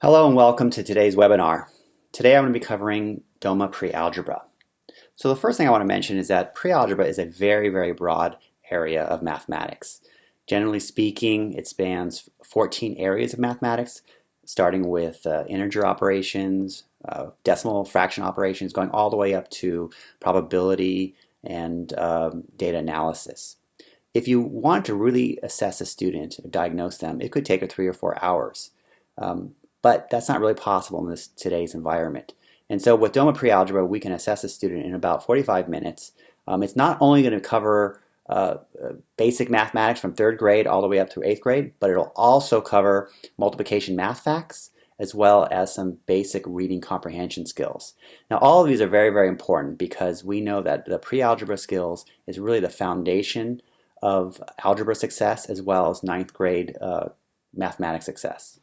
Hello and welcome to today's webinar. Today I'm going to be covering DOMA Pre-Algebra. So the first thing I want to mention is that pre-algebra is a very broad area of mathematics. Generally speaking, it spans 14 areas of mathematics, starting with integer operations, decimal fraction operations, going all the way up to probability and data analysis. If you want to really assess a student or diagnose them, it could take 3 or 4 hours. But that's not really possible in today's environment. And so with DOMA Pre-Algebra, we can assess a student in about 45 minutes. It's not only going to cover basic mathematics from 3rd grade all the way up through 8th grade, but it'll also cover multiplication math facts as well as some basic reading comprehension skills. Now all of these are very important because we know that the pre-algebra skills is really the foundation of algebra success as well as 9th grade mathematics success.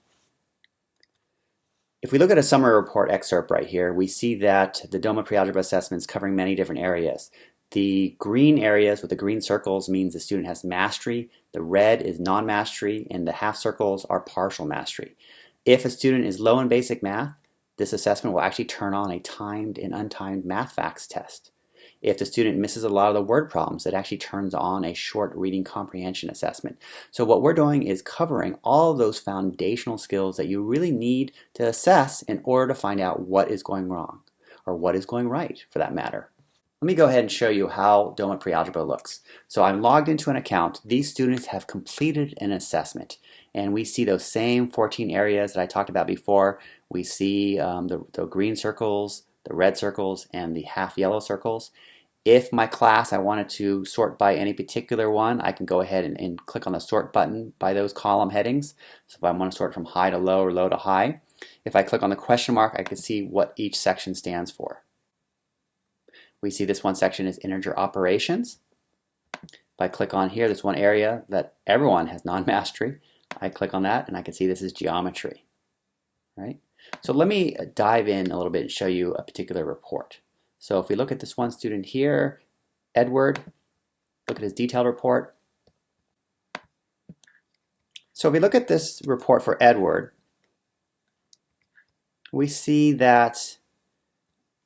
If we look at a summary report excerpt right here, we see that the DOMA Pre-Algebra assessment is covering many different areas. The green areas with the green circles means the student has mastery, the red is non-mastery, and the half circles are partial mastery. If a student is low in basic math, this assessment will actually turn on a timed and untimed math facts test. If the student misses a lot of the word problems, it actually turns on a short reading comprehension assessment. So what we're doing is covering all of those foundational skills that you really need to assess in order to find out what is going wrong, or what is going right for that matter. Let me go ahead and show you how DOMA Pre-Algebra looks. So I'm logged into an account. These students have completed an assessment, and we see those same 14 areas that I talked about before. We see the green circles, the red circles, and the half yellow circles. If my class I wanted to sort by any particular one, I can go ahead and click on the sort button by those column headings. So if I want to sort from high to low or low to high, if I click on the question mark, I can see what each section stands for. We see this one section is integer operations. If I click on here, this one area that everyone has non-mastery, I click on that and I can see this is geometry. Right? So let me dive in a little bit and show you a particular report. So if we look at this one student here, Edward, look at his detailed report. So if we look at this report for Edward, we see that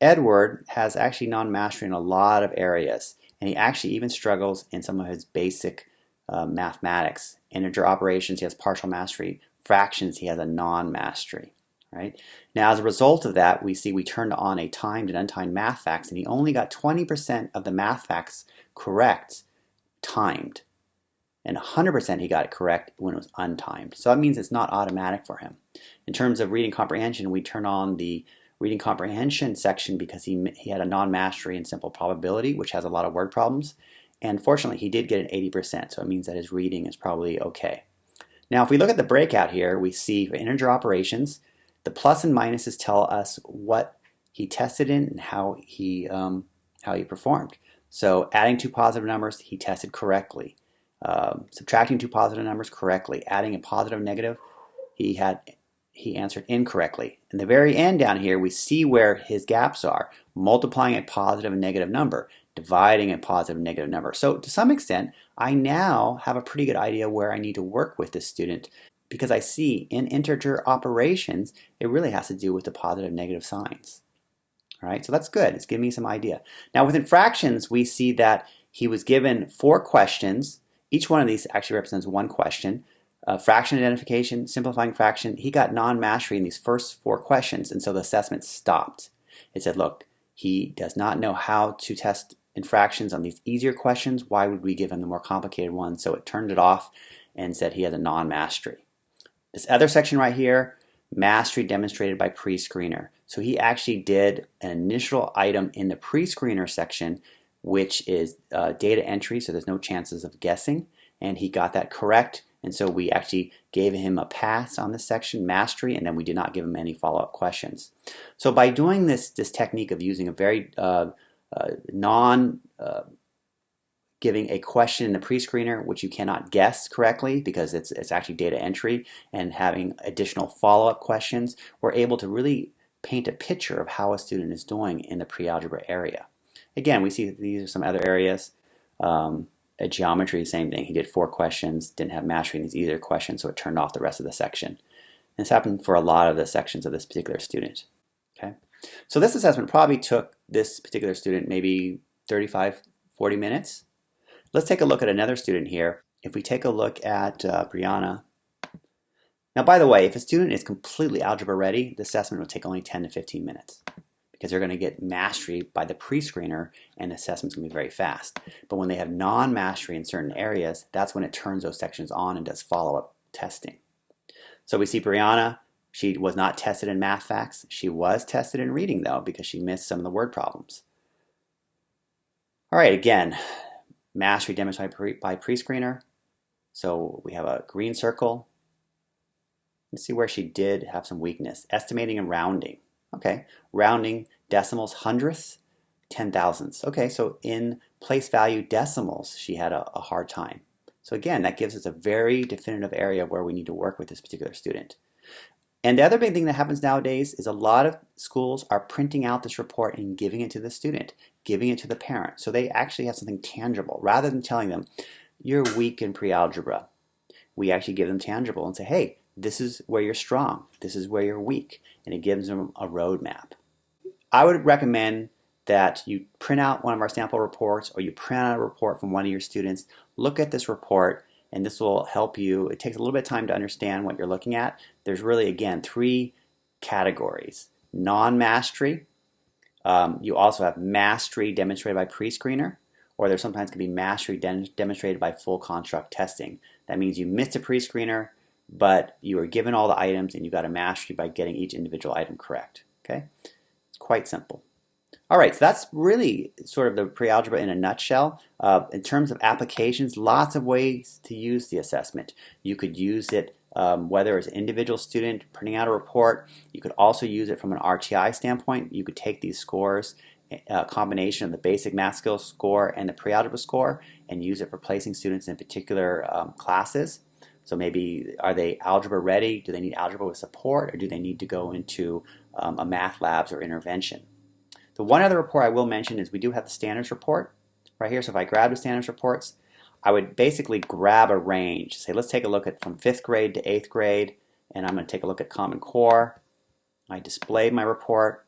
Edward has actually non-mastery in a lot of areas, and he actually even struggles in some of his basic mathematics. Integer operations, he has partial mastery. Fractions, he has a non-mastery. Right? Now as a result of that, we turned on a timed and untimed math facts, and he only got 20% of the math facts correct timed, and 100% he got it correct when it was untimed. So that means it's not automatic for him. In terms of reading comprehension, we turn on the reading comprehension section because he had a non-mastery in simple probability, which has a lot of word problems, and fortunately he did get an 80%, so it means that his reading is probably okay. Now if we look at the breakout here, we see for integer operations, the plus and minuses tell us what he tested in and how he performed. So adding 2 positive numbers, he tested correctly. Subtracting 2 positive numbers correctly. Adding a positive and negative, he answered incorrectly. In the very end down here, we see where his gaps are. Multiplying a positive and negative number, dividing a positive and negative number. So to some extent, I now have a pretty good idea where I need to work with this student, because I see in integer operations, it really has to do with the positive and negative signs. All right, so that's good. It's giving me some idea. Now within fractions, we see that he was given 4 questions. Each one of these actually represents 1 question. Fraction identification, simplifying fraction. He got non-mastery in these first 4 questions, and so the assessment stopped. It said, look, he does not know how to test in fractions on these easier questions. Why would we give him the more complicated ones? So it turned it off and said he has a non-mastery. This other section right here, mastery demonstrated by pre-screener. So he actually did an initial item in the pre-screener section, which is data entry, so there's no chances of guessing, and he got that correct, and so we actually gave him a pass on this section, mastery, and then we did not give him any follow-up questions. So by doing this technique of using a very giving a question in the pre-screener which you cannot guess correctly because it's actually data entry, and having additional follow-up questions, we're able to really paint a picture of how a student is doing in the pre-algebra area. Again, we see that these are some other areas. Geometry, same thing. He did 4 questions, didn't have mastery in these either questions, so it turned off the rest of the section. And this happened for a lot of the sections of this particular student. Okay, so this assessment probably took this particular student maybe 35, 40 minutes. Let's take a look at another student here. If we take a look at Brianna. Now, by the way, if a student is completely algebra ready, the assessment will take only 10 to 15 minutes because they're going to get mastery by the pre-screener and the assessment's going to be very fast. But when they have non-mastery in certain areas, that's when it turns those sections on and does follow-up testing. So we see Brianna, she was not tested in math facts. She was tested in reading though because she missed some of the word problems. All right, again, mastery demonstrated by pre-screener. So we have a green circle. Let's see where she did have some weakness. Estimating and rounding. Okay, rounding decimals, hundredths, 10,000ths. Okay, so in place value decimals, she had a hard time. So again, that gives us a very definitive area where we need to work with this particular student. And the other big thing that happens nowadays is a lot of schools are printing out this report and giving it to the student, giving it to the parent. So they actually have something tangible. Rather than telling them, you're weak in pre-algebra, we actually give them tangible and say, hey, this is where you're strong, this is where you're weak, and it gives them a roadmap. I would recommend that you print out one of our sample reports or you print out a report from one of your students, look at this report, and this will help you. It takes a little bit of time to understand what you're looking at. There's really, again, 3 categories. Non-mastery, you also have mastery demonstrated by pre-screener, or there sometimes can be mastery demonstrated by full construct testing. That means you missed a pre-screener, but you were given all the items and you got a mastery by getting each individual item correct. Okay, it's quite simple. All right, so that's really sort of the pre-algebra in a nutshell. In terms of applications, lots of ways to use the assessment. You could use it whether as an individual student printing out a report. You could also use it from an RTI standpoint. You could take these scores, a combination of the basic math skills score and the pre-algebra score, and use it for placing students in particular classes. So maybe, are they algebra ready? Do they need algebra with support, or do they need to go into a math labs or intervention? The one other report I will mention is we do have the standards report right here. So if I grab the standards reports, I would basically grab a range. Say, let's take a look at from 5th grade to 8th grade, and I'm going to take a look at Common Core. I display my report,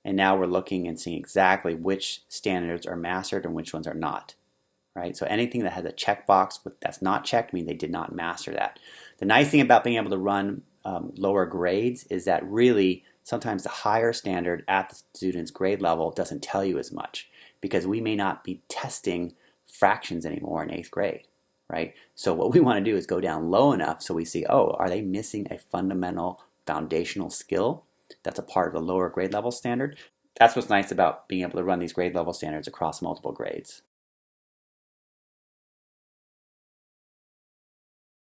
and now we're looking and seeing exactly which standards are mastered and which ones are not. Right? So anything that has a checkbox that's not checked means they did not master that. The nice thing about being able to run lower grades is that really sometimes the higher standard at the student's grade level doesn't tell you as much because we may not be testing fractions anymore in 8th grade, right? So what we want to do is go down low enough so we see, oh, are they missing a fundamental foundational skill that's a part of the lower grade level standard? That's what's nice about being able to run these grade level standards across multiple grades.